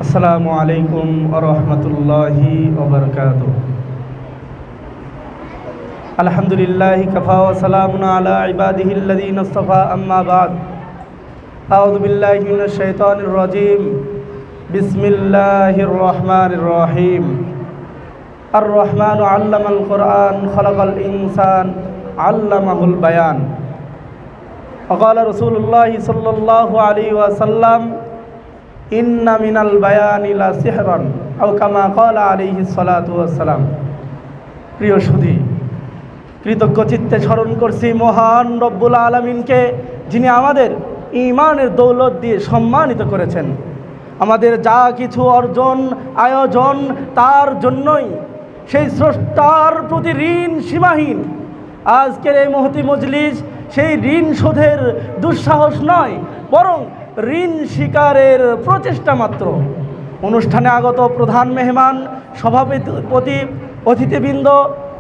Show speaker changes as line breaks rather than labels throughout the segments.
আসসালামু আলাইকুম ওয়া রাহমাতুল্লাহি ওয়া বারাকাতুহু। আলহামদুলিল্লাহি কাফা ওয়া সালামুন আলা ইবাদিহিল্লাযীনা ইসতাফা, আম্মা বা'দ। আউযু বিল্লাহি মিনাশ শাইতানির রাজীম। বিসমিল্লাহির রহমানির রহিম। আর রহমানু আল্লামাল কুরআন খালাকাল ইনসান আল্লামাহুল বায়ান। وقال رسول الله صلى الله عليه وسلم ইন্না মিনাল বায়ানি লা সিহরান আও কামা ক্বালা আলাইহিস সালাতু ওয়াস সালাম। প্রিয় সুধী, কৃতজ্ঞ চিত্তে স্মরণ করছি মহান রব্বুল আলামিনকে, যিনি আমাদের ঈমানের দৌলত দিয়ে সম্মানিত করেছেন। আমাদের যা কিছু অর্জন আয়োজন তার জন্যই, সেই স্রষ্টার প্রতি ঋণ সীমাহীন। আজকের এই মহতি মজলিস সেই ঋণ শোধের দুঃসাহস নয়, বরং ঋণ স্বীকারের প্রচেষ্টা মাত্র। অনুষ্ঠানে আগত প্রধান মেহমান, সভাপতি, অতিথিবৃন্দ,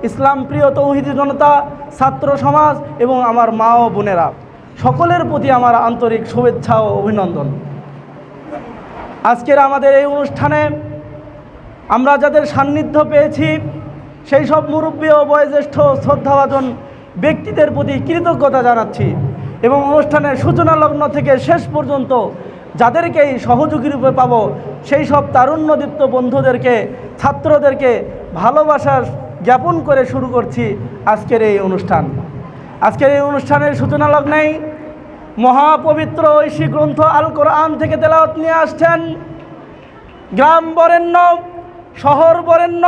ইসলাম প্রিয় তৌহিদি জনতা, ছাত্র সমাজ এবং আমার মা ও বোনেরা, সকলের প্রতি আমার আন্তরিক শুভেচ্ছা ও অভিনন্দন। আজকের আমাদের এই অনুষ্ঠানে আমরা যাদের সান্নিধ্য পেয়েছি, সেই সব মুরব্বী ও বয়োজ্যেষ্ঠ শ্রদ্ধাভাজন ব্যক্তিদের প্রতি কৃতজ্ঞতা জানাচ্ছি এবং অনুষ্ঠানের সূচনা লগ্ন থেকে শেষ পর্যন্ত যাদেরকেই সহযোগী রূপে পাবো, সেই সব তারুণ্যদীপ্ত বন্ধুদেরকে, ছাত্রদেরকে ভালোবাসা জ্ঞাপন করে শুরু করছি আজকের এই অনুষ্ঠান। আজকের এই অনুষ্ঠানের সূচনা লগ্নেই মহাপবিত্র ঐশী গ্রন্থ আল কোরআন থেকে তেলাওয়াত নিয়ে আসছেন গ্রাম বরেণ্য, শহর বরেণ্য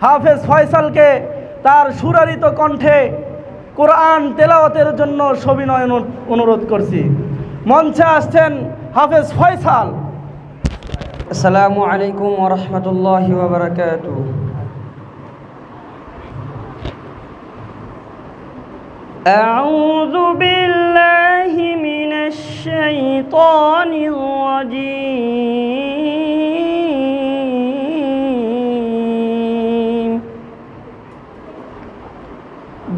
হাফেজ ফয়সালকে তার সুরারিত কণ্ঠে কোরআন তেলাওয়াতের জন্য সবিনয় অনুরোধ করছি। মঞ্চে আসছেন হাফেজ ফয়সাল।
আসসালামু আলাইকুম ওয়া রাহমাতুল্লাহি ওয়া বারাকাতুহু। আউযু বিল্লাহি মিনাশ শাইতানির রাজীম।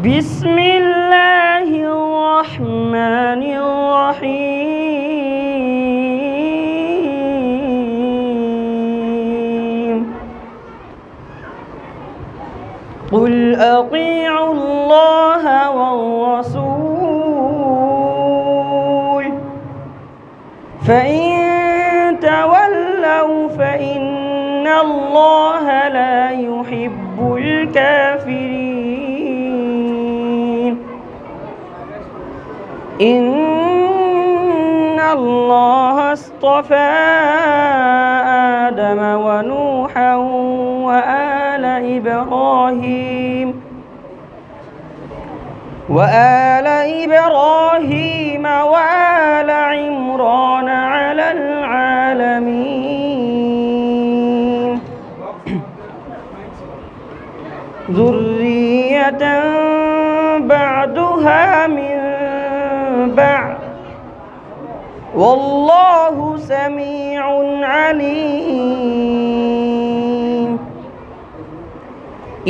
বিসমিল্লাহির রহমানির রহিম। কুল আতিউল্লাহা ওয়ার রাসূল ফাইন তাওয়াল্লাউ ফাইন্নাল্লাহা লা ইউহিব্বুল কাফিরিন। ইন্নাল্লাহা আসতাফা আদম ওয়া নূহা ওয়া আলা ইব্রাহিম وآل إبراهيم وآل عمران على العالمين ذرية بعدها من بعد والله سميع عليم.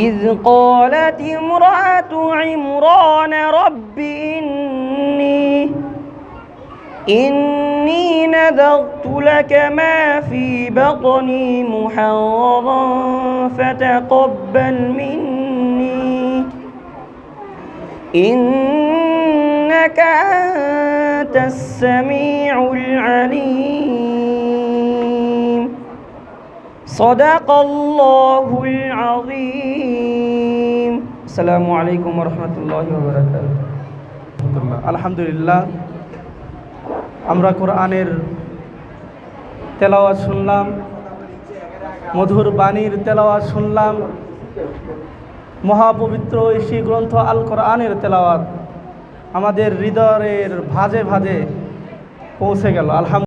إذ قالت امرأة عمران رب إني نذرت لك ما في بطني محررا فتقبل مني إنك أنت السميع العليم. صدق الله العظيم. السلام عليكم ورحمة الله وبركاته.
আলহামদুলিল্লাহ, আমরা কোরআনের তেলাওয়াত শুনলাম, মধুর বাণীর তেলাওয়াত শুনলাম, মহাপবিত্র ঐশী গ্রন্থ আল কোরআনের তেলাওয়াত আমাদের হৃদয়ের ভাঁজে ভাঁজে পৌঁছে গেল। আলহামদুলিল্লাহ।